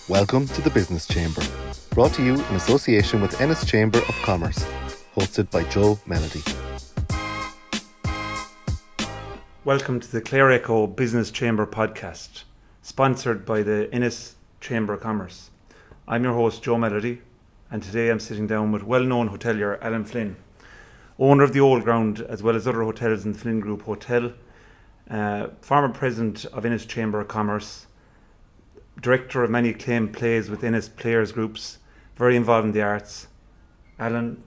Welcome to the Business Chamber, brought to you in association with Ennis Chamber of Commerce, hosted by Joe Melody. Welcome to the Clare Echo Business Chamber podcast, sponsored by the Ennis Chamber of Commerce. I'm your host, Joe Melody, and today I'm sitting down with well-known hotelier Allen Flynn, owner of the Old Ground as well as other hotels in the Flynn Group Hotel, former president of Ennis Chamber of Commerce, director of many acclaimed plays with Ennis Players Groups, very involved in the arts. Allen,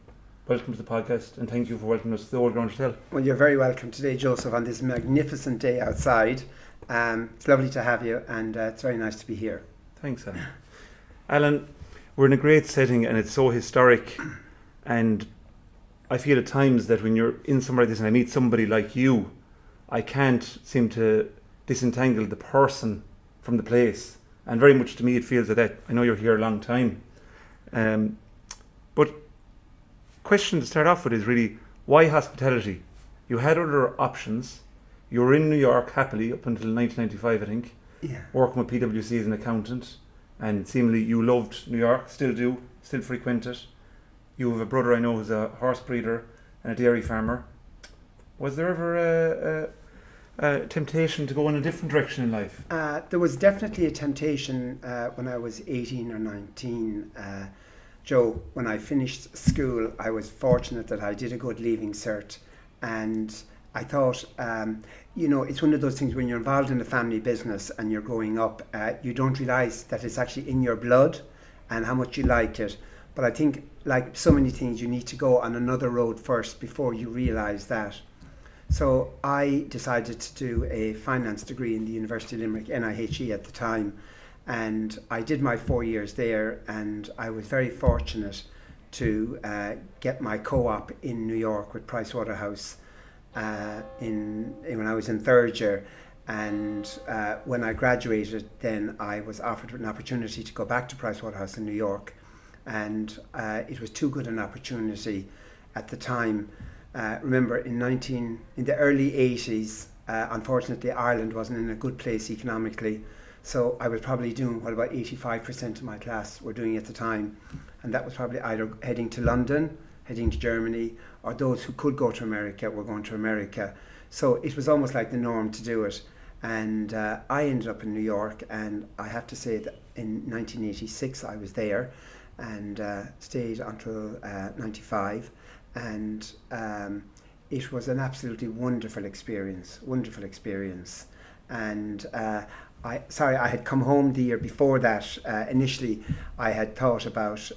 welcome to the podcast and thank you for welcoming us to the Old Ground Hotel. Well, you're very welcome today, Joseph, on this magnificent day outside. It's lovely to have you, and it's very nice to be here. Thanks, Allen. Allen, we're in a great setting and it's so historic, and I feel at times that when you're in somewhere like this and I meet somebody like you, I can't seem to disentangle the person from the place. And very much to me it feels like that. I know you're here a long time. But question to start off with is really, why hospitality? You had other options. You were in New York happily up until 1995, I think, working with PwC as an accountant. And seemingly you loved New York, still do, still frequent it. You have a brother I know who's a horse breeder and a dairy farmer. Was there ever a temptation to go in a different direction in life? There was definitely a temptation when I was 18 or 19. Joe, when I finished school, I was fortunate that I did a good leaving cert, and I thought, it's one of those things when you're involved in the family business and you're growing up, you don't realise that it's actually in your blood and how much you like it. But I think, like so many things, you need to go on another road first before you realise that. So I decided to do a finance degree in the University of Limerick, NIHE at the time, and I did my 4 years there, and I was very fortunate to get my co-op in New York with Pricewaterhouse when I was in third year. And when I graduated, then I was offered an opportunity to go back to Pricewaterhouse in New York, and it was too good an opportunity at the time. Remember, in the early 80s, unfortunately, Ireland wasn't in a good place economically. So I was probably doing what about 85% of my class were doing at the time. And that was probably either heading to London, heading to Germany, or those who could go to America were going to America. So it was almost like the norm to do it. And I ended up in New York, and I have to say that in 1986 I was there and stayed until 95. And it was an absolutely wonderful experience. And I had come home the year before that. Initially, I had thought about,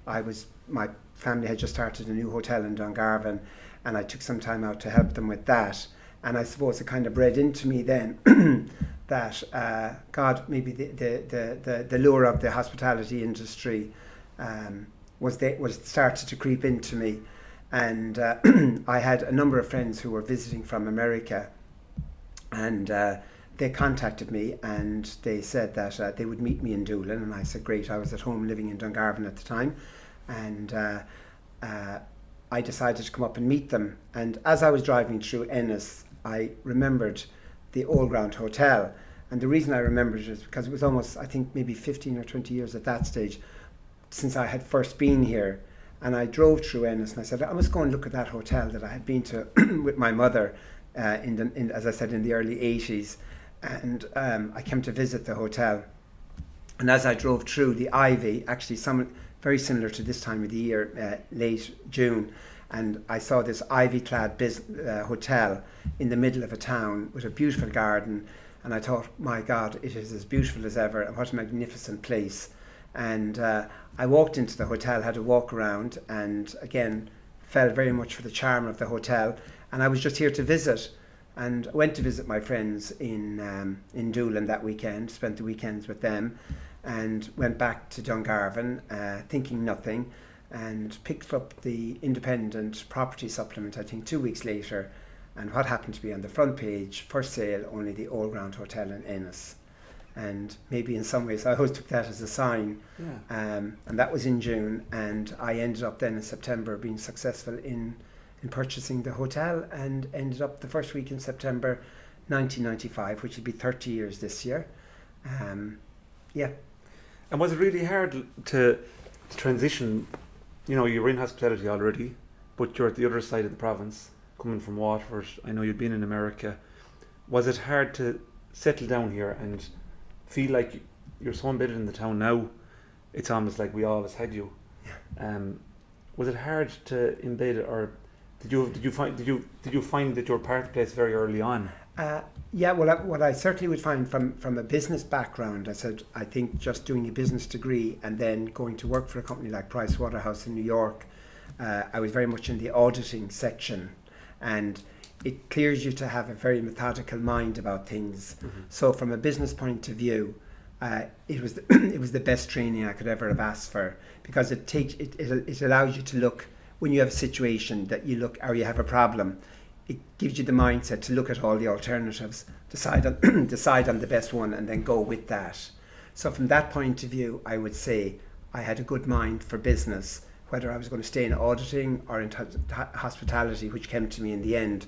my family had just started a new hotel in Dungarvan, and I took some time out to help them with that. And I suppose it kind of bred into me then that maybe the lure of the hospitality industry was started to creep into me. And I had a number of friends who were visiting from America, and they contacted me and they said that they would meet me in Doolin, and I said great. I was at home living in Dungarvan at the time, and I decided to come up and meet them. And as I was driving through Ennis, I remembered the Old Ground Hotel, and the reason I remembered it is because it was almost, I think, maybe 15 or 20 years at that stage since I had first been here. And I drove through Ennis and I said, I must go and look at that hotel that I had been to with my mother as I said, in the early 80s. And I came to visit the hotel. And as I drove through the Ivy, actually very similar to this time of the year, late June, and I saw this ivy-clad hotel in the middle of a town with a beautiful garden. And I thought, my God, it is as beautiful as ever, and what a magnificent place. And I walked into the hotel, had a walk around, and again fell very much for the charm of the hotel. And I was just here to visit, and went to visit my friends in Doolin that weekend, spent the weekends with them, and went back to Dungarvan thinking nothing, and picked up the Independent Property Supplement, I think 2 weeks later, and what happened to be on the front page, for sale, only the Old Ground Hotel in Ennis. And maybe in some ways I always took that as a sign. And that was in June, and I ended up then in September being successful in purchasing the hotel, and ended up the first week in September 1995, which will be 30 years this year. And was it really hard to transition? You know, you were in hospitality already, but you're at the other side of the province, coming from Waterford. I know you'd been in America. Was it hard to settle down here and feel like you're so embedded in the town now? It's almost like we always had you. Was it hard to embed it, or did you find that you were part of the place very early on? Yeah, well, what I certainly would find from a business background, I think just doing a business degree and then going to work for a company like Price Waterhouse in New York, I was very much in the auditing section, and it clears you to have a very methodical mind about things. Mm-hmm. So from a business point of view, it was the best training I could ever have asked for, because it allows you to look when you have a situation that you look, or you have a problem. It gives you the mindset to look at all the alternatives, decide on the best one, and then go with that. So from that point of view, I would say I had a good mind for business, whether I was going to stay in auditing or in hospitality, which came to me in the end.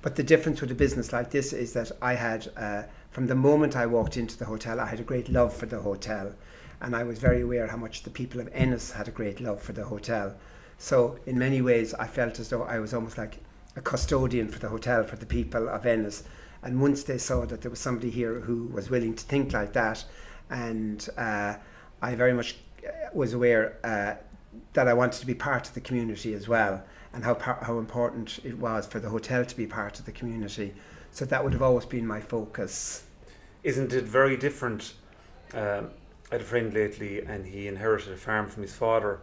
But the difference with a business like this is that I had, from the moment I walked into the hotel, I had a great love for the hotel, and I was very aware how much the people of Ennis had a great love for the hotel. So in many ways, I felt as though I was almost like a custodian for the hotel, for the people of Ennis. And once they saw that there was somebody here who was willing to think like that, and I very much was aware that I wanted to be part of the community as well, and how important it was for the hotel to be part of the community. So that would have always been my focus. Isn't it very different? I had a friend lately, and he inherited a farm from his father,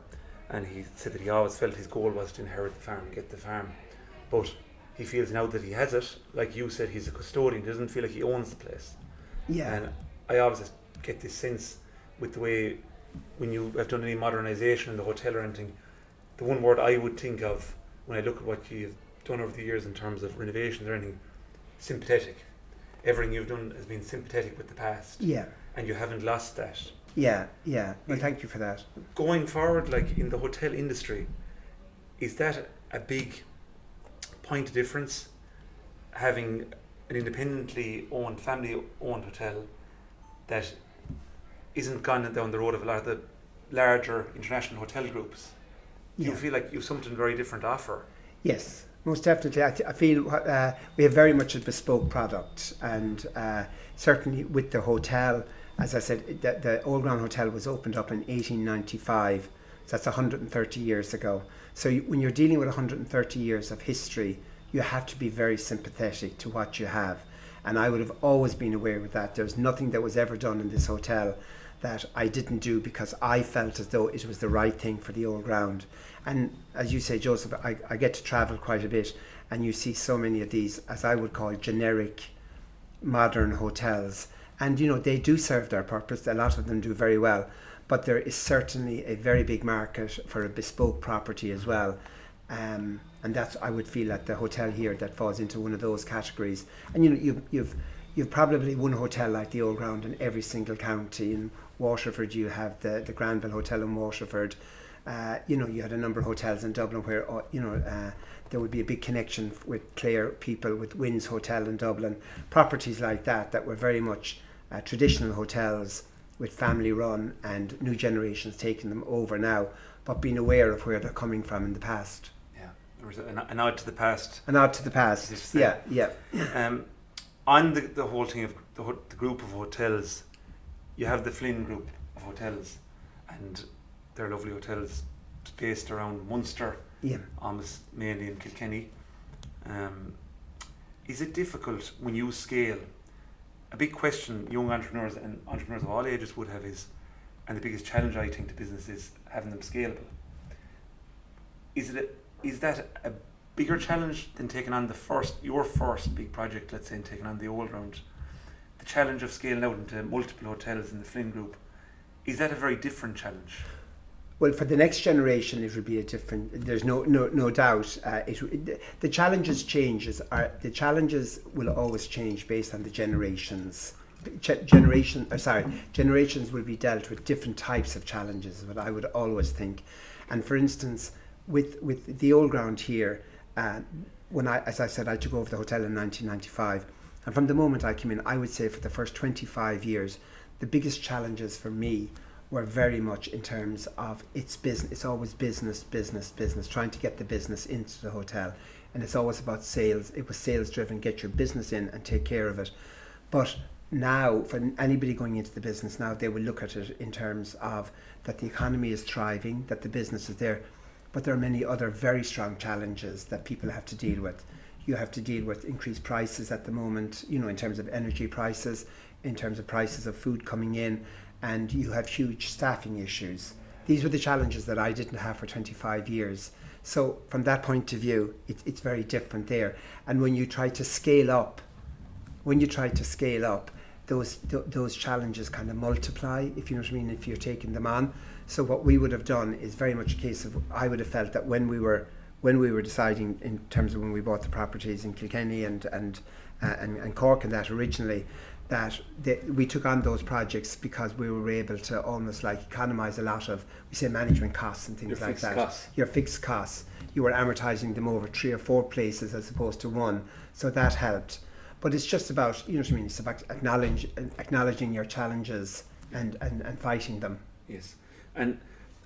and he said that he always felt his goal was to inherit the farm, get the farm. But he feels now that he has it, like you said, he's a custodian. He doesn't feel like he owns the place. Yeah. And I always get this sense with the way, when you have done any modernisation in the hotel or anything, the one word I would think of when I look at what you've done over the years in terms of renovations or anything, sympathetic. Everything you've done has been sympathetic with the past. Yeah. And you haven't lost that. Yeah. Well, thank you for that. Going forward, like in the hotel industry, is that a big point of difference, having an independently owned, family owned hotel that isn't gone down the road of a lot of the larger international hotel groups? Do you feel like you've something very different to offer? Yes, most definitely. I feel we have very much a bespoke product, and certainly with the hotel, as I said, the Old Ground Hotel was opened up in 1895. So that's 130 years ago. So when you're dealing with 130 years of history, you have to be very sympathetic to what you have. And I would have always been aware of that. There's nothing that was ever done in this hotel that I didn't do because I felt as though it was the right thing for the Old Ground. And as you say, Joseph, I get to travel quite a bit, and you see so many of these, as I would call, generic modern hotels. And they do serve their purpose. A lot of them do very well. But there is certainly a very big market for a bespoke property as well. And that's, I would feel, at the hotel here that falls into one of those categories. And you've probably one hotel like the Old Ground in every single county. In Waterford, you have the Granville Hotel in Waterford. You had a number of hotels in Dublin where there would be a big connection with Clare people, with Wynn's Hotel in Dublin. Properties like that were very much traditional hotels with family run, and new generations taking them over now, but being aware of where they're coming from in the past. Yeah, there was an ode to the past. An ode to the past, yeah. On the whole thing of the group of hotels, you have the Flynn group of hotels, and they're lovely hotels based around Munster, almost mainly in Kilkenny. Is it difficult when you scale? A big question young entrepreneurs and entrepreneurs of all ages would have is, and the biggest challenge I think to business is having them scalable. Is that a bigger challenge than taking on your first big project, let's say, and taking on the Old Ground? The challenge of scaling out into multiple hotels in the Flynn Group, is that a very different challenge? Well, for the next generation, it will be a different. There's no doubt. The challenges changes. The challenges will always change based on the generations. Generations will be dealt with different types of challenges. But I would always think, and for instance, with the Old Ground here, as I said, I took over the hotel in 1995, and from the moment I came in, I would say for the first 25 years, the biggest challenges for me were very much in terms of it's business. It's always business, trying to get the business into the hotel. And it's always about sales. It was sales driven, get your business in and take care of it. But now, for anybody going into the business now, they will look at it in terms of that the economy is thriving, that the business is there. But there are many other very strong challenges that people have to deal with. You have to deal with increased prices at the moment, in terms of energy prices, in terms of prices of food coming in, and you have huge staffing issues. These were the challenges that I didn't have for 25 years. So from that point of view, it's very different there. And when you try to scale up, those challenges kind of multiply, if you know what I mean, if you're taking them on. So what we would have done is very much a case of, I would have felt that when we were deciding in terms of when we bought the properties in Kilkenny and Cork and that originally, that we took on those projects because we were able to almost like economise a lot of, we say, management costs and things like that. Your fixed costs. You were amortising them over 3 or 4 places as opposed to one. So that helped. But it's just about, you know what I mean, it's about acknowledging your challenges and fighting them. Yes. And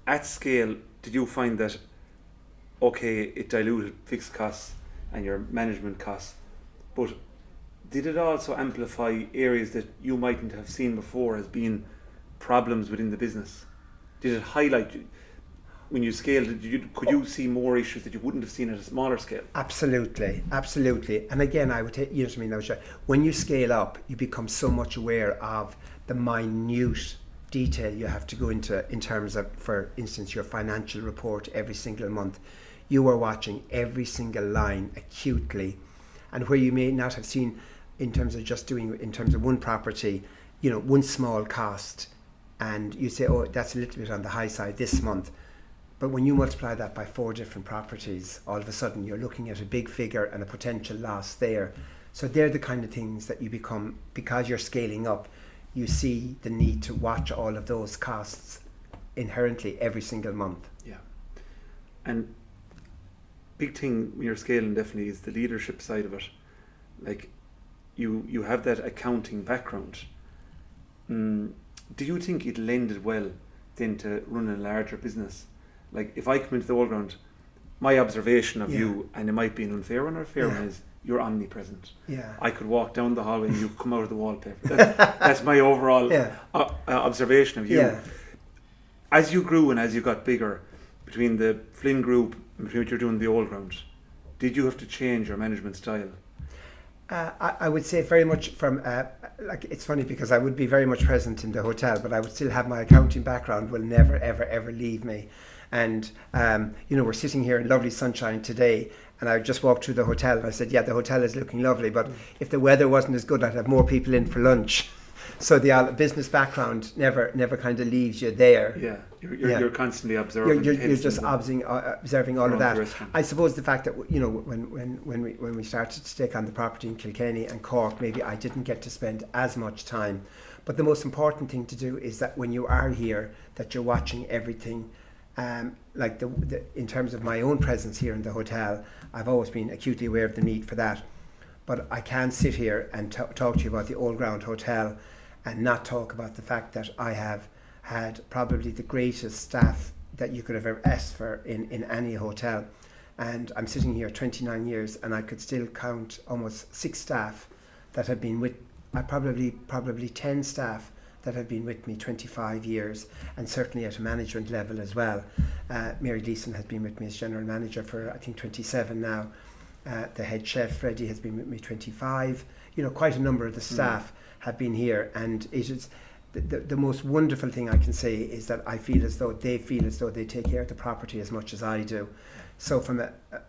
at scale, did you find that, okay, it diluted fixed costs and your management costs, but did it also amplify areas that you mightn't have seen before as being problems within the business? Did it highlight, when you scaled, could you see more issues that you wouldn't have seen at a smaller scale? Absolutely. And again, I would take, you know what I mean, when you scale up, you become so much aware of the minute detail you have to go into in terms of, for instance, your financial report every single month. You are watching every single line acutely, and where you may not have seen in terms of just doing, in terms of one property, one small cost, and you say, oh, that's a little bit on the high side this month. But when you multiply that by 4 different properties, all of a sudden you're looking at a big figure and a potential loss there. So they're the kind of things that you become, because you're scaling up, you see the need to watch all of those costs inherently every single month. Yeah. And big thing when you're scaling definitely is the leadership side of it. Like, you have that accounting background. Do you think it lended well then to run a larger business? Like, if I come into the Old Ground, my observation of you, and it might be an unfair one or a fair one, is you're omnipresent. Yeah. I could walk down the hallway and you come out of the wallpaper. That's my overall observation of you. Yeah. As you grew and as you got bigger, between the Flynn group and between what you're doing in the Old Ground, did you have to change your management style? I would say very much from, like, it's funny because I would be very much present in the hotel, but I would still have my accounting background will never, ever, ever leave me. And, we're sitting here in lovely sunshine today, and I just walked through the hotel and I said, yeah, the hotel is looking lovely, but if the weather wasn't as good, I'd have more people in for lunch. So the business background never kind of leaves you there. Yeah, you're constantly observing. You're just observing all of that. I suppose the fact that when we started to take on the property in Kilkenny and Cork, maybe I didn't get to spend as much time. But the most important thing to do is that when you are here, that you're watching everything. Like in terms of my own presence here in the hotel, I've always been acutely aware of the need for that. But I can't sit here and talk to you about the Old Ground Hotel and not talk about the fact that I have had probably the greatest staff that you could have ever asked for in any hotel. And I'm sitting here 29 years and I could still count almost 6 staff that have been with, probably 10 staff that have been with me 25 years, and certainly at a management level as well. Mary Leeson has been with me as general manager for I think 27 now. The head chef Freddie has been with me 25. Quite a number of the staff have been here, and it is the most wonderful thing I can say is that I feel as though they take care of the property as much as I do. So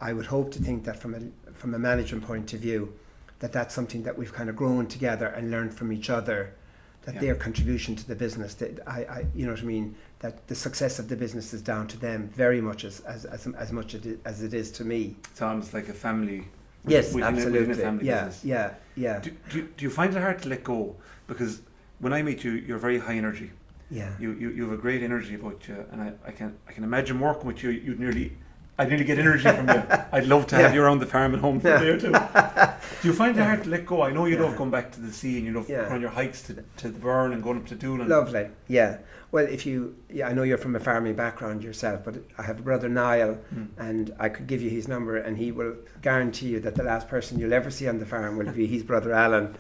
I would hope to think that from a management point of view, that's something that we've kind of grown together and learned from each other. That their contribution to the business, that I you know what I mean, that the success of the business is down to them very much as much as it is to me. It's almost like a family. Yes, absolutely. Within a family business. Yeah. Do you find it hard to let go? Because when I meet you, you're very high energy. Yeah. You have a great energy about you, and I can imagine working with you. You'd nearly I'd nearly get energy from you. I'd love to have you around the farm and home for a day or two. Do you find it hard to let go? I know you love going back to the sea and you love going on your hikes to the Burn and going up to Doolin. Lovely, yeah. Well, I know you're from a farming background yourself, but I have a brother Niall, and I could give you his number, and he will guarantee you that the last person you'll ever see on the farm will be his brother Allen.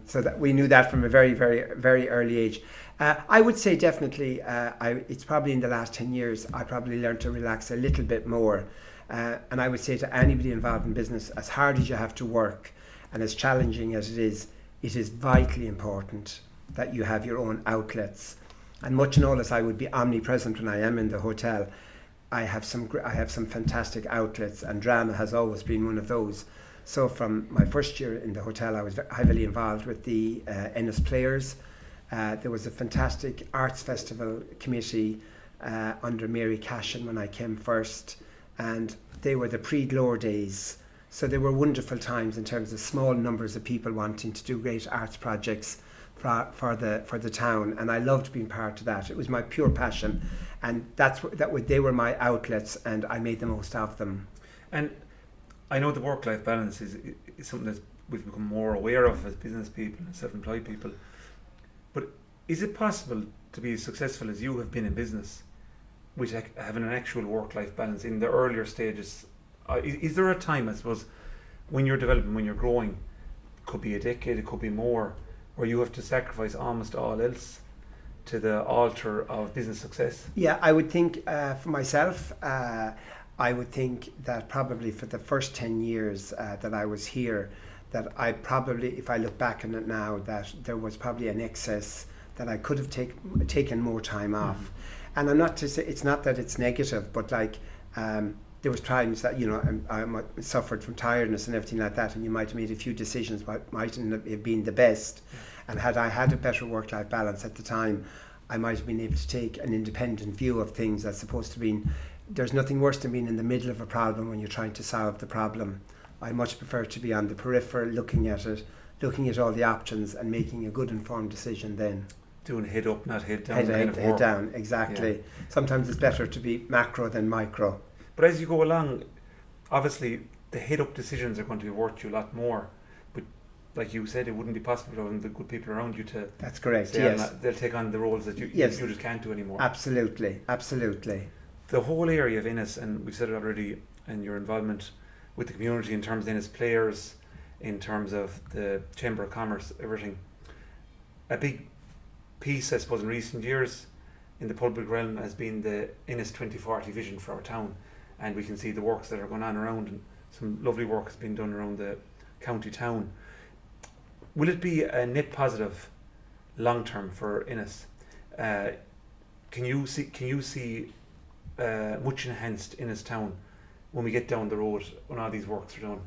So that we knew that from a very, very, very early age. I would say definitely, it's probably in the last 10 years, I probably learned to relax a little bit more. And I would say to anybody involved in business, as hard as you have to work and as challenging as it is vitally important that you have your own outlets. And much and all as I would be omnipresent when I am in the hotel, I have some fantastic outlets, and drama has always been one of those. So from my first year in the hotel, I was heavily involved with the Ennis Players. There was a fantastic arts festival committee under Mary Cashin when I came first, and they were the pre-Glore days. So they were wonderful times in terms of small numbers of people wanting to do great arts projects for the town, and I loved being part of that. It was my pure passion, and they were my outlets, and I made the most of them. And I know the work-life balance is something that we've become more aware of as business people and self-employed people. But is it possible to be as successful as you have been in business with having an actual work-life balance in the earlier stages? Is there a time, I suppose, when you're developing, when you're growing, it could be a decade, it could be more, where you have to sacrifice almost all else to the altar of business success? Yeah, I would think for myself, I would think that probably for the first 10 years that I was here, that I probably, if I look back on it now, that there was probably an excess that I could have taken more time off. And I'm not to say, it's not that it's negative, but like there was times that, I suffered from tiredness and everything like that, and you might have made a few decisions that mightn't have been the best. And had I had a better work-life balance at the time, I might have been able to take an independent view of things as opposed to being, there's nothing worse than being in the middle of a problem when you're trying to solve the problem. I much prefer to be on the periphery, looking at it, looking at all the options and making a good informed decision then. Doing head up, not head down. Head down, exactly. Yeah. Sometimes it's better to be macro than micro. But as you go along, obviously the head up decisions are going to be worth you a lot more. But like you said, it wouldn't be possible having the good people around you to... That's correct, yes. They'll take on the roles that you just can't do anymore. Absolutely. The whole area of Ennis, and we've said it already, and your involvement with the community in terms of Ennis Players, in terms of the Chamber of Commerce, everything. A big piece, I suppose, in recent years in the public realm has been the Ennis 2040 vision for our town, and we can see the works that are going on around, and some lovely work has been done around the county town. Will it be a net positive long term for Ennis? Can you see much enhanced Ennis town when we get down the road when all these works are done?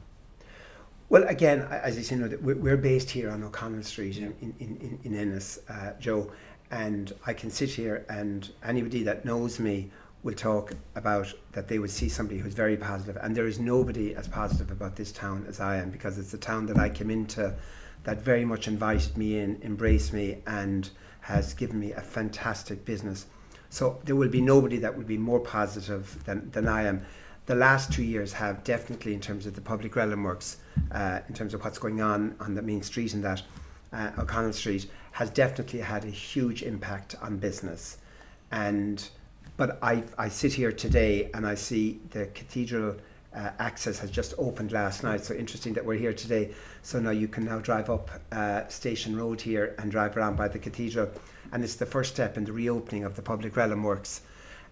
Well, again, as you say, we're based here on O'Connell Street in Ennis, Joe, and I can sit here and anybody that knows me will talk about that they would see somebody who's very positive, and there is nobody as positive about this town as I am, because it's a town that I came into that very much invited me in, embraced me, and has given me a fantastic business. So there will be nobody that will be more positive than I am. The last 2 years have definitely, in terms of the public realm works, in terms of what's going on the main street and that, O'Connell Street, has definitely had a huge impact on business. But I sit here today and I see the cathedral access has just opened last night. So interesting that we're here today. So now you can now drive up Station Road here and drive around by the cathedral. And it's the first step in the reopening of the public realm works.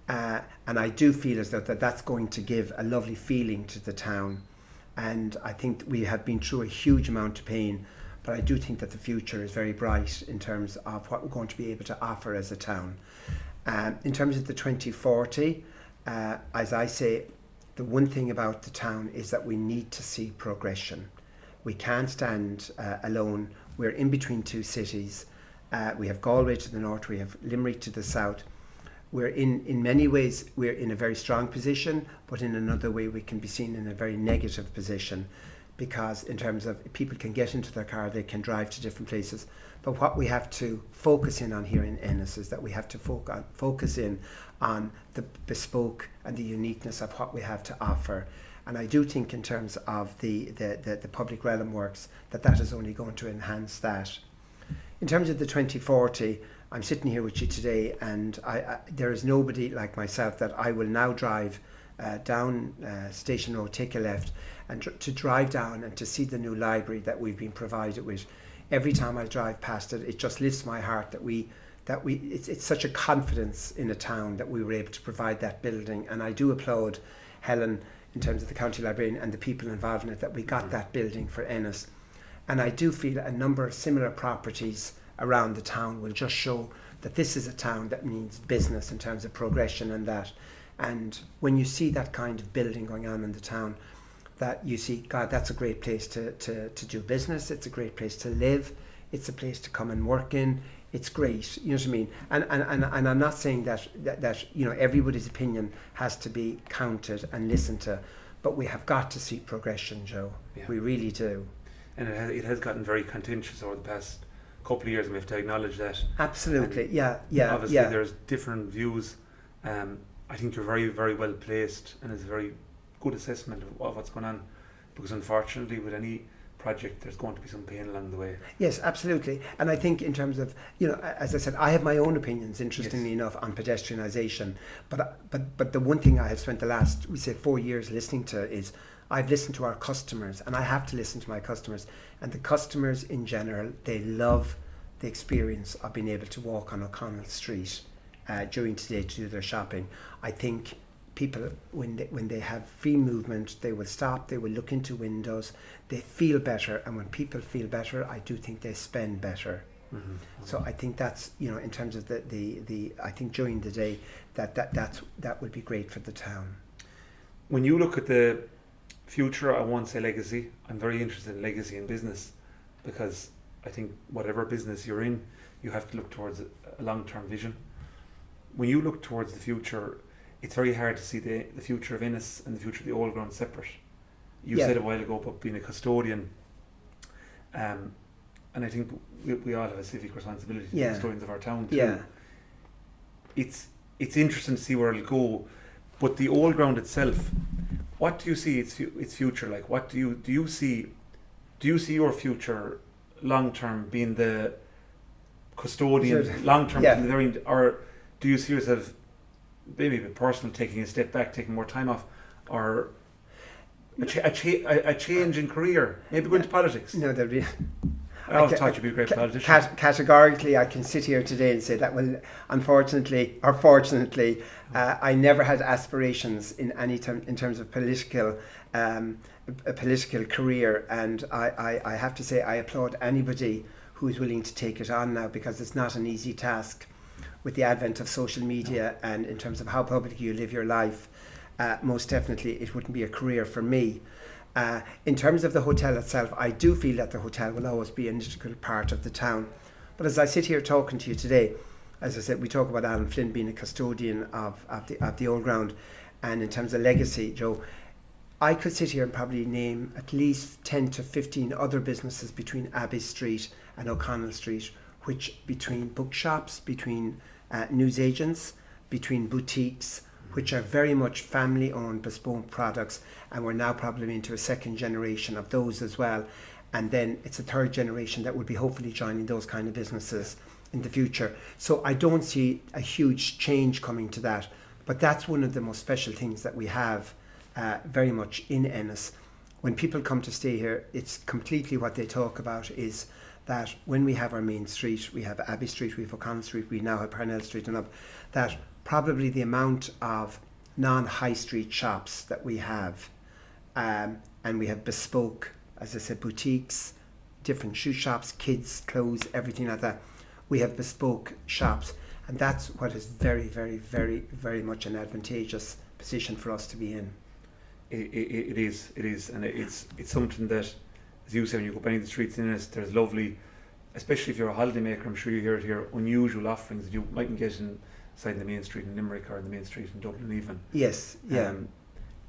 And I do feel as though that's going to give a lovely feeling to the town. And I think we have been through a huge amount of pain, but I do think that the future is very bright in terms of what we're going to be able to offer as a town. In terms of the 2040, as I say, the one thing about the town is that we need to see progression. We can't stand alone. We're in between two cities. We have Galway to the north, we have Limerick to the south. We're in many ways, we're in a very strong position, but in another way we can be seen in a very negative position. because in terms of people can get into their car, they can drive to different places. But what we have to focus in on here in Ennis is that we have to focus in on the bespoke and the uniqueness of what we have to offer. And I do think in terms of the public realm works, that is only going to enhance that. In terms of the 2040, I'm sitting here with you today, and there is nobody like myself that I will now drive down Station Road, take a left, and to drive down and to see the new library that we've been provided with. Every time I drive past it, it just lifts my heart that it's such a confidence in a town that we were able to provide that building. And I do applaud Helen in terms of the county librarian and the people involved in it, that we got that building for Ennis. And I do feel a number of similar properties around the town will just show that this is a town that means business in terms of progression and that. And when you see that kind of building going on in the town, that you see, God, that's a great place to do business. It's a great place to live. It's a place to come and work in. It's great, you know what I mean? And I'm not saying that you know, everybody's opinion has to be counted and listened to, but we have got to see progression, Joe. Yeah. We really do. And it has gotten very contentious over the past couple of years, and we have to acknowledge that. Absolutely, and yeah. Obviously, there's different views. I think you're very, very well placed, and it's a very good assessment of what's going on, because unfortunately with any project there's going to be some pain along the way. Yes, absolutely. And I think in terms of, you know, as I said, I have my own opinions, interestingly enough, on pedestrianisation, but the one thing I have spent the last, we say, 4 years listening to is I've listened to our customers, and I have to listen to my customers, and the customers in general, they love the experience of being able to walk on O'Connell Street during today to do their shopping. I think people, when they have free movement, they will stop, they will look into windows, they feel better, and when people feel better, I do think they spend better. Mm-hmm. So I think that's, you know, in terms of the I think during the day that would be great for the town. When you look at the future, I won't say legacy, I'm very interested in legacy in business, because I think whatever business you're in, you have to look towards a long-term vision. When you look towards the future, it's very hard to see the future of Ennis and the future of the Old Ground separate. You said a while ago about being a custodian, and I think we all have a civic responsibility to be custodians of our town too. Yeah. It's interesting to see where it'll go, but the Old Ground itself, what do you see its future like? What do you see your future long term being the custodian, long term, or do you see yourself maybe a bit personal, taking a step back, taking more time off, or a change in career, maybe going to politics? No, I always thought you'd be a great politician. Categorically, I can sit here today and say that, well, unfortunately or fortunately, I never had aspirations in any in terms of a political career, and I have to say I applaud anybody who is willing to take it on now, because it's not an easy task with the advent of social media, and in terms of how publicly you live your life. Most definitely it wouldn't be a career for me. In terms of the hotel itself, I do feel that the hotel will always be an integral part of the town. But as I sit here talking to you today, as I said, we talk about Allen Flynn being a custodian of the Old Ground, and in terms of legacy, Joe, I could sit here and probably name at least 10 to 15 other businesses between Abbey Street and O'Connell Street, which between bookshops, between newsagents, between boutiques, which are very much family-owned bespoke products, and we're now probably into a second generation of those as well. And then it's a third generation that would be hopefully joining those kind of businesses in the future. So I don't see a huge change coming to that, but that's one of the most special things that we have very much in Ennis. When people come to stay here, it's completely what they talk about is that when we have our main street, we have Abbey Street, we have O'Connell Street, we now have Parnell Street and up, that probably the amount of non-high street shops that we have, and we have bespoke, as I said, boutiques, different shoe shops, kids, clothes, everything like that. We have bespoke shops, and that's what is very, very, very, very much an advantageous position for us to be in. It is, and it's something that, as you say, when you go up any of the streets in Ennis, there's lovely, especially if you're a holiday maker, I'm sure you hear it here, unusual offerings that you mightn't get inside the main street in Limerick or in the main street in Dublin even. Yes, yeah.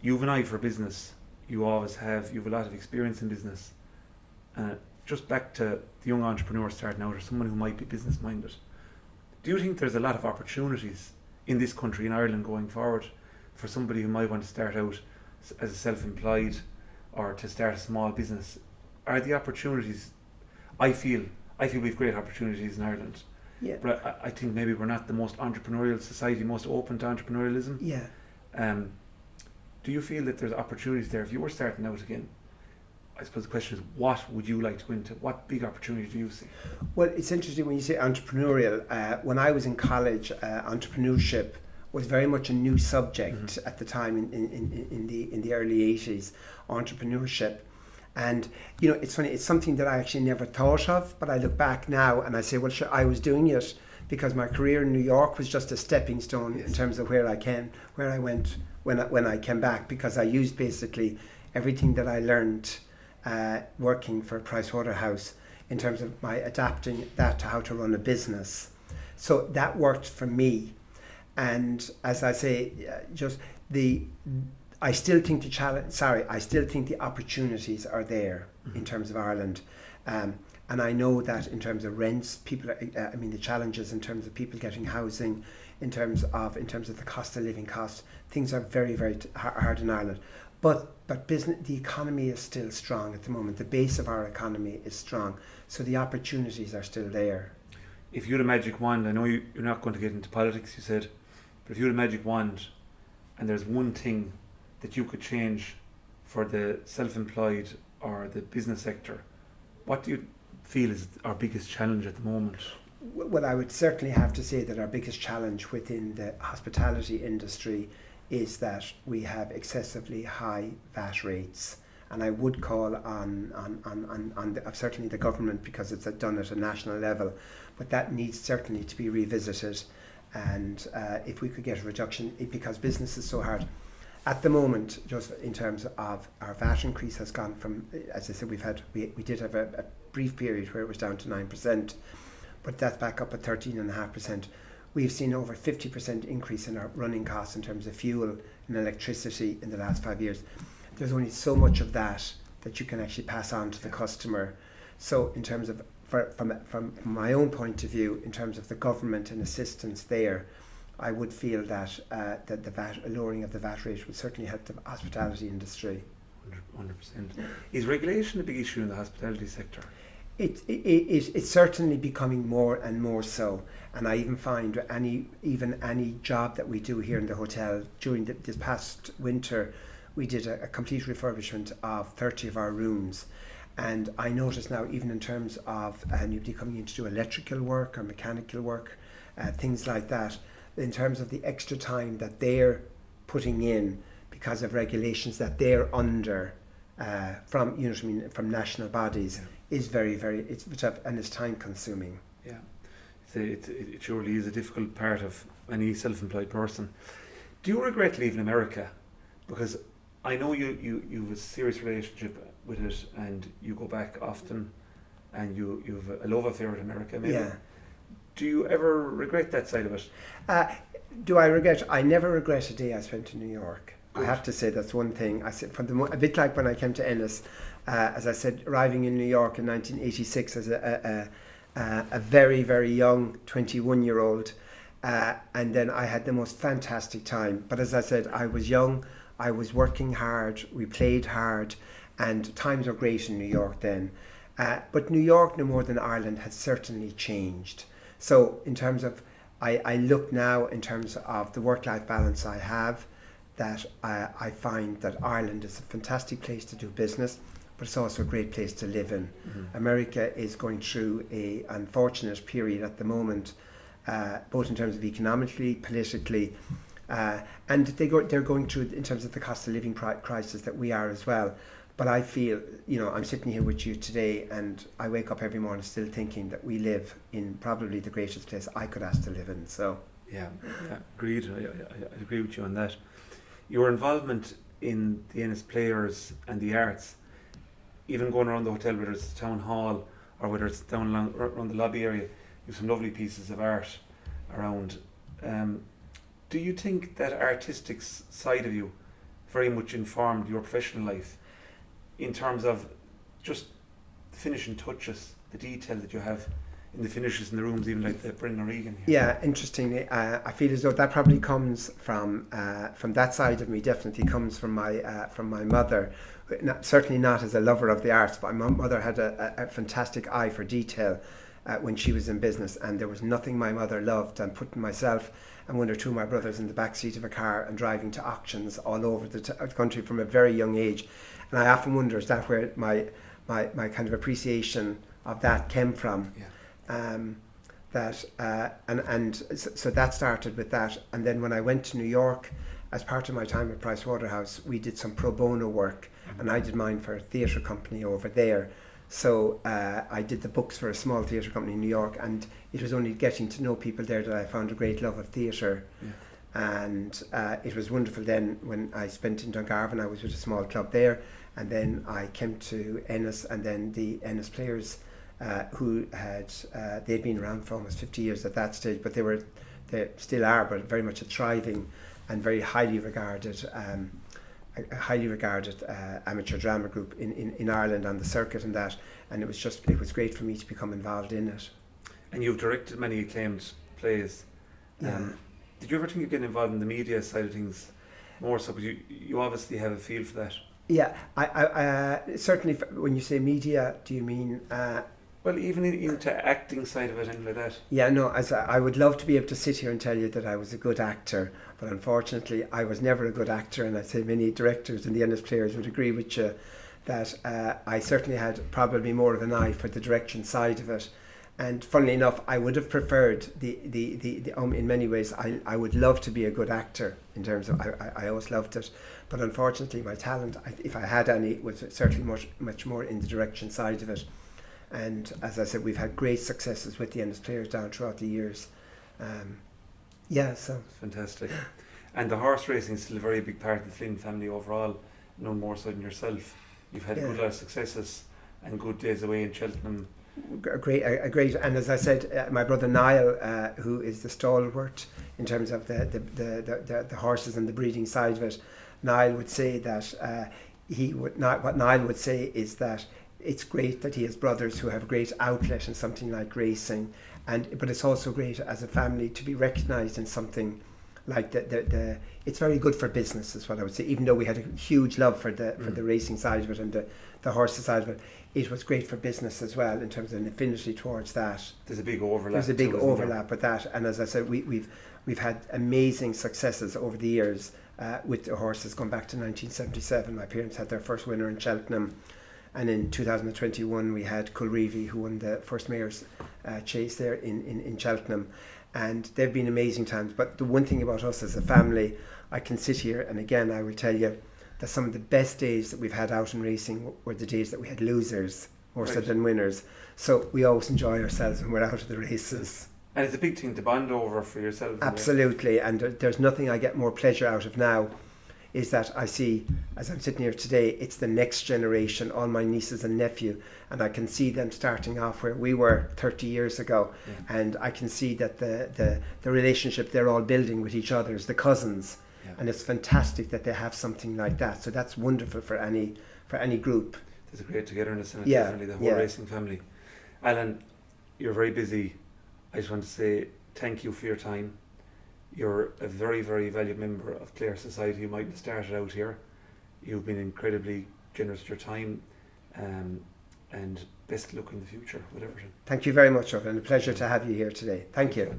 You've an eye for business. you always have. You have a lot of experience in business. Just back to the young entrepreneur starting out, or someone who might be business minded. Do you think there's a lot of opportunities in this country, in Ireland, going forward, for somebody who might want to start out as a self-employed or to start a small business? Are the opportunities? I feel we've great opportunities in Ireland. Yeah. But I think maybe we're not the most entrepreneurial society, most open to entrepreneurialism. Yeah. Do you feel that there's opportunities there? If you were starting out again, I suppose the question is, what would you like to go into? What big opportunity do you see? Well, it's interesting when you say entrepreneurial. When I was in college, entrepreneurship was very much a new subject at the time in the early 80s, entrepreneurship. And, it's funny, it's something that I actually never thought of, but I look back now and I say, well, sure, I was doing it because my career in New York was just a stepping stone in terms of where I went when I came back, because I used basically everything that I learned working for Pricewaterhouse in terms of my adapting that to how to run a business. So that worked for me. And as I say, I still think the opportunities are there in terms of Ireland. And I know that in terms of rents, the challenges in terms of people getting housing, in terms of the cost of living costs, things are very, very hard in Ireland. But the economy is still strong at the moment. The base of our economy is strong. So the opportunities are still there. If you had a magic wand, I know you're not going to get into politics, you said, but if you had a magic wand and there's one thing that you could change for the self-employed or the business sector, what do you feel is our biggest challenge at the moment? Well, I would certainly have to say that our biggest challenge within the hospitality industry is that we have excessively high VAT rates. And I would call on certainly the government, because it's done at a national level, but that needs certainly to be revisited. And if we could get a reduction, because business is so hard. At the moment, just in terms of our VAT increase has gone from, as I said, we did have a brief period where it was down to 9%, but that's back up at 13.5%. We've seen over 50% increase in our running costs in terms of fuel and electricity in the last 5 years. There's only so much of that you can actually pass on to the customer. So in terms of, from my own point of view, in terms of the government and assistance there, I would feel that that the lowering of the VAT rate would certainly help the hospitality industry. 100%. Is regulation a big issue in the hospitality sector? It's certainly becoming more and more so. And I even find any job that we do here in the hotel, during this past winter, we did a complete refurbishment of 30 of our rooms. And I notice now, even in terms of anybody coming in to do electrical work or mechanical work, things like that, in terms of the extra time that they're putting in because of regulations that they're under from national bodies, is very, very, it's time consuming. Yeah, it surely is a difficult part of any self-employed person. Do you regret leaving America? Because I know you have a serious relationship with it, and you go back often, and you have a love affair with America, maybe. Yeah. Do you ever regret that side of it? Do I regret? I never regret a day I spent in New York. Good. I have to say that's one thing. I said a bit like when I came to Ennis, as I said, arriving in New York in 1986 as a very, very young 21-year-old, and then I had the most fantastic time. But as I said, I was young, I was working hard, we played hard, and times were great in New York then. But New York, no more than Ireland, has certainly changed. So in terms of, I look now in terms of the work-life balance I have, that I find that Ireland is a fantastic place to do business, but it's also a great place to live in. Mm-hmm. America is going through an unfortunate period at the moment, both in terms of economically, politically, and they're going through in terms of the cost of living crisis that we are as well. But I feel, I'm sitting here with you today, and I wake up every morning still thinking that we live in probably the greatest place I could ask to live in. So yeah, agreed. I agree with you on that. Your involvement in the Ennis Players and the arts, even going around the hotel, whether it's the town hall or whether it's down around the lobby area, you have some lovely pieces of art around. Do you think that artistic side of you very much informed your professional life? in terms of just the finishing touches, the detail that you have in the finishes in the rooms, even like the Brendan O'Regan here. Yeah, interestingly, I feel as though that probably comes from that side of me. Definitely comes from my mother. Certainly not as a lover of the arts, but my mother had a fantastic eye for detail when she was in business, and there was nothing my mother loved than putting myself and one or two of my brothers in the back seat of a car and driving to auctions all over the country from a very young age. And I often wonder, is that where my kind of appreciation of that came from? Yeah. So that started with that. And then when I went to New York, as part of my time at Price Waterhouse, we did some pro bono work, and I did mine for a theatre company over there. So I did the books for a small theatre company in New York, and it was only getting to know people there that I found a great love of theatre. Yeah. And it was wonderful then when I spent in Dungarvan. I was with a small club there, and then I came to Ennis, and then the Ennis Players, who had they'd been around for almost 50 years at that stage, but they still are, but very much a thriving and very highly regarded amateur drama group in Ireland on the circuit and that, and it was great for me to become involved in it. And you've directed many acclaimed plays. Did you ever think of getting involved in the media side of things more so? Because you obviously have a feel for that. Yeah, I certainly. When you say media, do you mean? Well, even into acting side of it, anything like that. Yeah, no. I would love to be able to sit here and tell you that I was a good actor, but unfortunately, I was never a good actor, and I'd say many directors and the Ennis Players would agree with you that I certainly had probably more of an eye for the direction side of it. And funnily enough, I would have preferred the in many ways. I would love to be a good actor in terms of I always loved it, but unfortunately, my talent, if I had any, was certainly much more in the direction side of it. And as I said, we've had great successes with the Ennis Players down throughout the years. So fantastic. And the horse racing is still a very big part of the Flynn family overall. No more so than yourself. You've had a good lot of successes and good days away in Cheltenham. A great, and as I said, my brother Niall, who is the stalwart in terms of the horses and the breeding side of it, Niall would say that what Niall would say is that it's great that he has brothers who have a great outlet in something like racing, but it's also great as a family to be recognised in something like it's very good for business, is what I would say. Even though we had a huge love for the racing side of it and the horses side of it, it was great for business as well in terms of an affinity towards that. There's a big overlap. There's a big overlap with that, and as I said, we've had amazing successes over the years with the horses going back to 1977. My parents had their first winner in Cheltenham. And in 2021 we had Culreevy, who won the first mayor's chase there in Cheltenham, and they've been amazing times. But the one thing about us as a family, I can sit here and again I will tell you that some of the best days that we've had out in racing were the days that we had losers more so than winners. So we always enjoy ourselves when we're out of the races. And it's a big thing to bond over for yourself. Absolutely, and there's nothing I get more pleasure out of now is that I see, as I'm sitting here today, it's the next generation, all my nieces and nephew, and I can see them starting off where we were 30 years ago, and I can see that the relationship they're all building with each other is the cousins, and it's fantastic that they have something like that. So that's wonderful for any group. There's a great togetherness in it, definitely, the whole racing family. Alan, you're very busy. I just want to say thank you for your time. You're a very, very valued member of Clare society. You might have started out here. You've been incredibly generous with your time, and best luck in the future, whatever. Thank you very much, Robin. A pleasure to have you here today. Thank you.